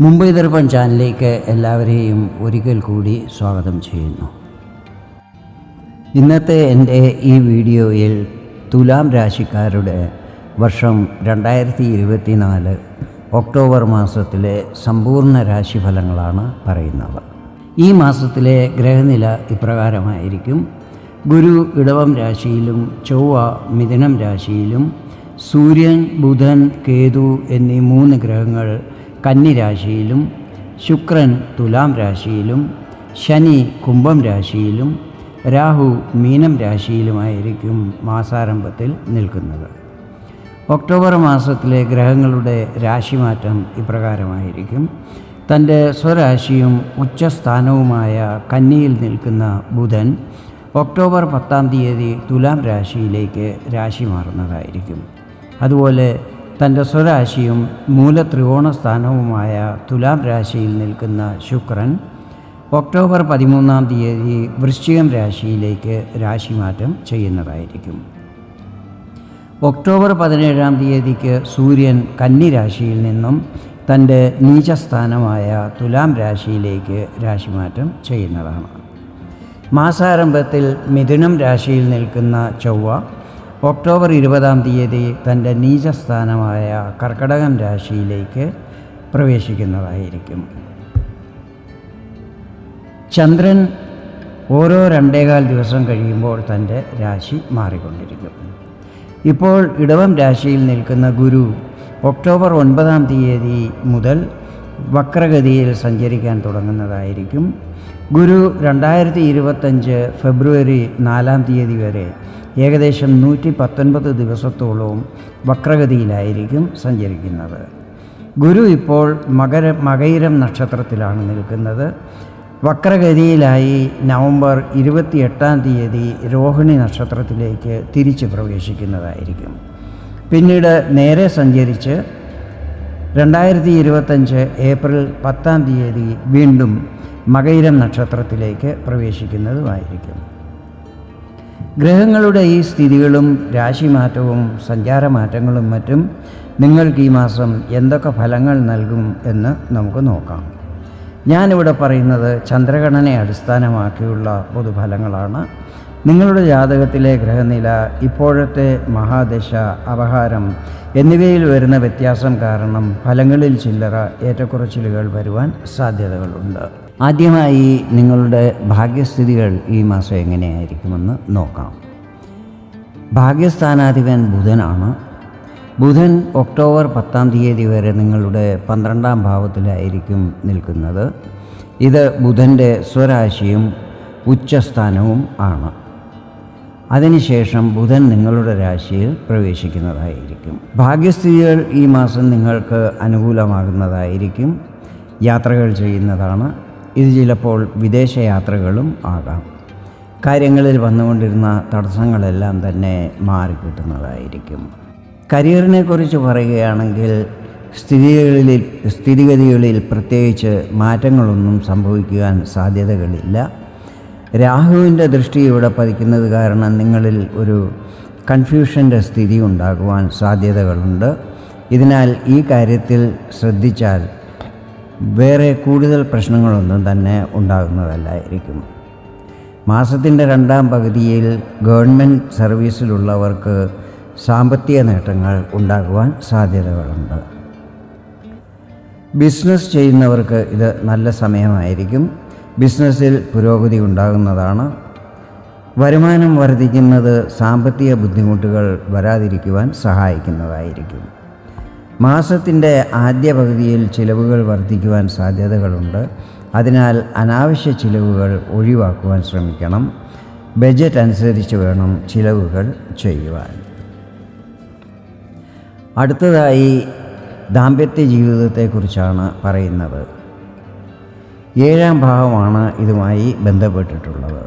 മുംബൈ ദർപ്പൺ ചാനലിലേക്ക് എല്ലാവരെയും ഒരിക്കൽ കൂടി സ്വാഗതം ചെയ്യുന്നു. ഇന്നത്തെ എൻ്റെ ഈ വീഡിയോയിൽ തുലാം രാശിക്കാരുടെ വർഷം 2024 ഒക്ടോബർ മാസത്തിലെ സമ്പൂർണ്ണ രാശിഫലങ്ങളാണ് പറയുന്നത്. ഈ മാസത്തിലെ ഗ്രഹനില ഇപ്രകാരമായിരിക്കും. ഗുരു ഇടവം രാശിയിലും ചൊവ്വ മിഥുനം രാശിയിലും സൂര്യൻ, ബുധൻ, കേതു എന്നീ 3 ഗ്രഹങ്ങൾ കന്നി രാശിയിലും ശുക്രൻ തുലാം രാശിയിലും ശനി കുംഭം രാശിയിലും രാഹു മീനം രാശിയിലുമായിരിക്കും മാസാരംഭത്തിൽ നിൽക്കുന്നത്. ഒക്ടോബർ മാസത്തിലെ ഗ്രഹങ്ങളുടെ രാശിമാറ്റം ഇപ്രകാരമായിരിക്കും. തൻ്റെ സ്വരാശിയും ഉച്ചസ്ഥാനവുമായ കന്നിയിൽ നിൽക്കുന്ന ബുധൻ ഒക്ടോബർ 10 തുലാം രാശിയിലേക്ക് രാശി മാറുന്നതായിരിക്കും. അതുപോലെ തൻ്റെ സ്വരാശിയും മൂലത്രികോണ സ്ഥാനവുമായ തുലാം രാശിയിൽ നിൽക്കുന്ന ശുക്രൻ ഒക്ടോബർ 13 വൃശ്ചികം രാശിയിലേക്ക് രാശിമാറ്റം ചെയ്യുന്നതായിരിക്കും. ഒക്ടോബർ 17 സൂര്യൻ കന്നി രാശിയിൽ നിന്നും തൻ്റെ നീചസ്ഥാനമായ തുലാം രാശിയിലേക്ക് രാശിമാറ്റം ചെയ്യുന്നതാണ്. മാസാരംഭത്തിൽ മിഥുനം രാശിയിൽ നിൽക്കുന്ന ചൊവ്വ ഒക്ടോബർ 20 തൻ്റെ നീചസ്ഥാനമായ കർക്കടകം രാശിയിലേക്ക് പ്രവേശിക്കുന്നതായിരിക്കും. ചന്ദ്രൻ ഓരോ 2.25 ദിവസം കഴിയുമ്പോൾ തൻ്റെ രാശി മാറിക്കൊണ്ടിരിക്കും. ഇപ്പോൾ ഇടവം രാശിയിൽ നിൽക്കുന്ന ഗുരു ഒക്ടോബർ 9 മുതൽ വക്രഗതിയിൽ സഞ്ചരിക്കാൻ തുടങ്ങുന്നതായിരിക്കും. ഗുരു 2025 ഫെബ്രുവരി 4 വരെ ഏകദേശം 119 ദിവസത്തോളവും വക്രഗതിയിലായിരിക്കും സഞ്ചരിക്കുന്നത്. ഗുരു ഇപ്പോൾ മകയിരം നക്ഷത്രത്തിലാണ് നിൽക്കുന്നത്. വക്രഗതിയിലായി നവംബർ 28 രോഹിണി നക്ഷത്രത്തിലേക്ക് തിരിച്ച് പ്രവേശിക്കുന്നതായിരിക്കും. പിന്നീട് നേരെ സഞ്ചരിച്ച് 2025 ഏപ്രിൽ 10 വീണ്ടും മകയിരം നക്ഷത്രത്തിലേക്ക് പ്രവേശിക്കുന്നതുമായിരിക്കും. ഗ്രഹങ്ങളുടെ ഈ സ്ഥിതികളും രാശിമാറ്റവും സഞ്ചാരമാറ്റങ്ങളും മറ്റും നിങ്ങൾക്ക് ഈ മാസം എന്തൊക്കെ ഫലങ്ങൾ നൽകും എന്ന് നമുക്ക് നോക്കാം. ഞാനിവിടെ പറയുന്നത് ചന്ദ്രഗണനയെ അടിസ്ഥാനമാക്കിയുള്ള പൊതുഫലങ്ങളാണ്. നിങ്ങളുടെ ജാതകത്തിലെ ഗ്രഹനില, ഇപ്പോഴത്തെ മഹാദശ, അപഹാരം എന്നിവയിൽ വരുന്ന വ്യത്യാസം കാരണം ഫലങ്ങളിൽ ചില്ലറ ഏറ്റക്കുറച്ചിലുകൾ വരുവാൻ സാധ്യതകളുണ്ട്. ആദ്യമായി നിങ്ങളുടെ ഭാഗ്യസ്ഥിതികൾ ഈ മാസം എങ്ങനെയായിരിക്കുമെന്ന് നോക്കാം. ഭാഗ്യസ്ഥാനാധിപൻ ബുധനാണ്. ബുധൻ ഒക്ടോബർ 10 വരെ നിങ്ങളുടെ 12ാം ഭാവത്തിലായിരിക്കും നിൽക്കുന്നത്. ഇത് ബുധൻ്റെ സ്വരാശിയും ഉച്ചസ്ഥാനവും ആണ്. അതിനുശേഷം ബുധൻ നിങ്ങളുടെ രാശിയിൽ പ്രവേശിക്കുന്നതായിരിക്കും. ഭാഗ്യസ്ഥിതികൾ ഈ മാസം നിങ്ങൾക്ക് അനുകൂലമാകുന്നതായിരിക്കും. യാത്രകൾ ചെയ്യുന്നതാണ്. ഇത് ചിലപ്പോൾ വിദേശയാത്രകളും ആകാം. കാര്യങ്ങളിൽ വന്നുകൊണ്ടിരുന്ന തടസ്സങ്ങളെല്ലാം തന്നെ മാറിക്കിട്ടുന്നതായിരിക്കും. കരിയറിനെക്കുറിച്ച് പറയുകയാണെങ്കിൽ സ്ഥിതിഗതികളിൽ പ്രത്യേകിച്ച് മാറ്റങ്ങളൊന്നും സംഭവിക്കുവാൻ സാധ്യതകളില്ല. രാഹുവിൻ്റെ ദൃഷ്ടി ഇവിടെ പതിക്കുന്നത് കാരണം നിങ്ങളിൽ ഒരു കൺഫ്യൂഷൻ്റെ സ്ഥിതി ഉണ്ടാകുവാൻ സാധ്യതകളുണ്ട്. ഇതിനാൽ ഈ കാര്യത്തിൽ ശ്രദ്ധിച്ചാൽ വേറെ കൂടുതൽ പ്രശ്നങ്ങളൊന്നും തന്നെ ഉണ്ടാകുന്നതല്ലായിരിക്കും. മാസത്തിൻ്റെ 2ാം പകുതിയിൽ ഗവൺമെൻറ് സർവീസിലുള്ളവർക്ക് സാമ്പത്തിക നേട്ടങ്ങൾ ഉണ്ടാകുവാൻ സാധ്യതകളുണ്ട്. ബിസിനസ് ചെയ്യുന്നവർക്ക് ഇത് നല്ല സമയമായിരിക്കും. ബിസിനസ്സിൽ പുരോഗതി ഉണ്ടാകുന്നതാണ്. വരുമാനം വർദ്ധിക്കുന്നത് സാമ്പത്തിക ബുദ്ധിമുട്ടുകൾ വരാതിരിക്കുവാൻ സഹായിക്കുന്നതായിരിക്കും. മാസത്തിൻ്റെ ആദ്യ പകുതിയിൽ ചിലവുകൾ വർദ്ധിക്കുവാൻ സാധ്യതകളുണ്ട്. അതിനാൽ അനാവശ്യ ചിലവുകൾ ഒഴിവാക്കുവാൻ ശ്രമിക്കണം. ബജറ്റ് അനുസരിച്ച് വേണം ചിലവുകൾ ചെയ്യുവാൻ. അടുത്തതായി ദാമ്പത്യ ജീവിതത്തെക്കുറിച്ചാണ് പറയുന്നത്. 7ാം ഭാവമാണ് ഇതുമായി ബന്ധപ്പെട്ടിട്ടുള്ളത്.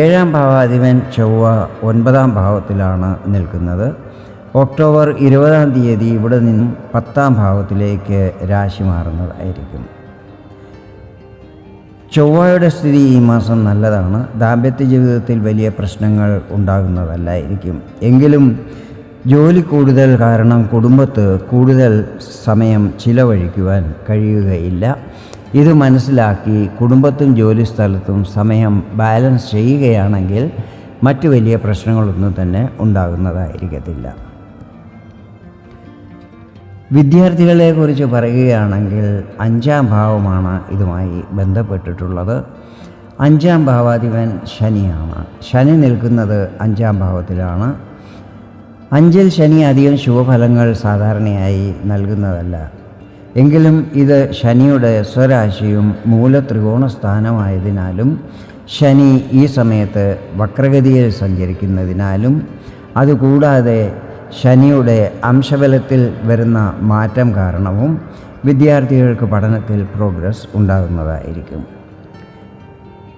7ാം ഭാവാധിപൻ ചൊവ്വ 9ാം ഭാവത്തിലാണ് നിൽക്കുന്നത്. ഒക്ടോബർ 20 ഇവിടെ നിന്നും 10ാം ഭാവത്തിലേക്ക് രാശി മാറുന്നതായിരിക്കും. ചൊവ്വയുടെ സ്ഥിതി ഈ മാസം നല്ലതാണ്. ദാമ്പത്യ ജീവിതത്തിൽ വലിയ പ്രശ്നങ്ങൾ ഉണ്ടാകുന്നതല്ലായിരിക്കും. എങ്കിലും ജോലി കൂടുതൽ കാരണം കുടുംബത്ത് കൂടുതൽ സമയം ചിലവഴിക്കുവാൻ കഴിയുകയില്ല. ഇത് മനസ്സിലാക്കി കുടുംബത്തും ജോലിസ്ഥലത്തും സമയം ബാലൻസ് ചെയ്യുകയാണെങ്കിൽ മറ്റു വലിയ പ്രശ്നങ്ങളൊന്നും തന്നെ ഉണ്ടാകുന്നതായിരിക്കത്തില്ല. വിദ്യാർത്ഥികളെക്കുറിച്ച് പറയുകയാണെങ്കിൽ 5-ാം ഭാവമാണ് ഇതുമായി ബന്ധപ്പെട്ടിട്ടുള്ളത്. 5-ാം ഭാവാധിപൻ ശനിയാണ്. ശനി നിൽക്കുന്നത് 5-ാം ഭാവത്തിലാണ്. 5-ൽ ശനി അധികം ശുഭഫലങ്ങൾ സാധാരണയായി നൽകുന്നതല്ല. എങ്കിലും ഇത് ശനിയുടെ സ്വരാശിയും മൂലത്രികോണ സ്ഥാനമായതിനാലും ശനി ഈ സമയത്ത് വക്രഗതിയിൽ സഞ്ചരിക്കുന്നതിനാലും അതുകൂടാതെ ശനിയുടെ അംശബലത്തിൽ വരുന്ന മാറ്റം കാരണവും വിദ്യാർത്ഥികൾക്ക് പഠനത്തിൽ പ്രോഗ്രസ് ഉണ്ടാകുന്നതായിരിക്കും.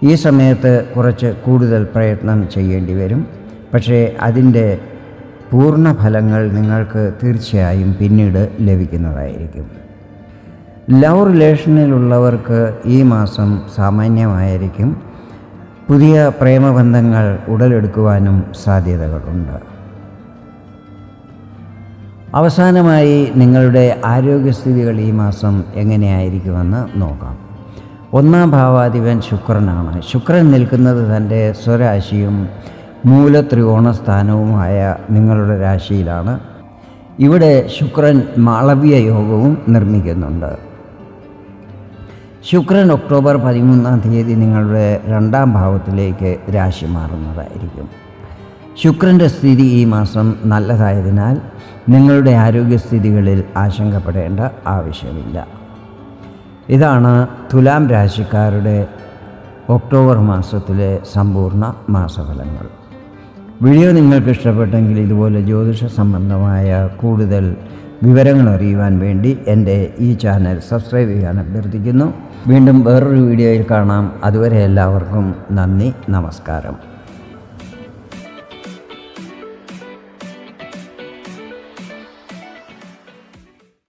ഈ സമയത്ത് കുറച്ച് കൂടുതൽ പ്രയത്നം ചെയ്യേണ്ടി വരും. പക്ഷേ അതിൻ്റെ പൂർണ്ണ ഫലങ്ങൾ നിങ്ങൾക്ക് തീർച്ചയായും പിന്നീട് ലഭിക്കുന്നതായിരിക്കും. ലവ് റിലേഷനിലുള്ളവർക്ക് ഈ മാസം സാമാന്യമായിരിക്കും. പുതിയ പ്രേമബന്ധങ്ങൾ ഉടലെടുക്കുവാനും സാധ്യതകളുണ്ട്. അവസാനമായി നിങ്ങളുടെ ആരോഗ്യസ്ഥിതികൾ ഈ മാസം എങ്ങനെയായിരിക്കുമെന്ന് നോക്കാം. 1-ാം ഭാവാധിപൻ ശുക്രനാണ്. ശുക്രൻ നിൽക്കുന്നത് തൻ്റെ സ്വരാശിയും മൂലത്രികോണ സ്ഥാനവുമായ നിങ്ങളുടെ രാശിയിലാണ്. ഇവിടെ ശുക്രൻ മാളവ്യ യോഗവും നിർമ്മിക്കുന്നുണ്ട്. ശുക്രൻ ഒക്ടോബർ 13-ാം തീയതി നിങ്ങളുടെ 2-ാം ഭാവത്തിലേക്ക് രാശി മാറുന്നതായിരിക്കും. ശുക്രൻ്റെ സ്ഥിതി ഈ മാസം നല്ലതായതിനാൽ നിങ്ങളുടെ ആരോഗ്യസ്ഥിതികളിൽ ആശങ്കപ്പെടേണ്ട ആവശ്യമില്ല. ഇതാണ് തുലാം രാശിക്കാരുടെ ഒക്ടോബർ മാസത്തിലെ സമ്പൂർണ്ണ മാസഫലങ്ങൾ. വീഡിയോ നിങ്ങൾക്ക് ഇഷ്ടപ്പെട്ടെങ്കിൽ ഇതുപോലെ ജ്യോതിഷ സംബന്ധമായ കൂടുതൽ വിവരങ്ങൾ അറിയുവാൻ വേണ്ടി എൻ്റെ ഈ ചാനൽ സബ്സ്ക്രൈബ് ചെയ്യാൻ അഭ്യർത്ഥിക്കുന്നു. വീണ്ടും വേറൊരു വീഡിയോയിൽ കാണാം. അതുവരെ എല്ലാവർക്കും നന്ദി, നമസ്കാരം.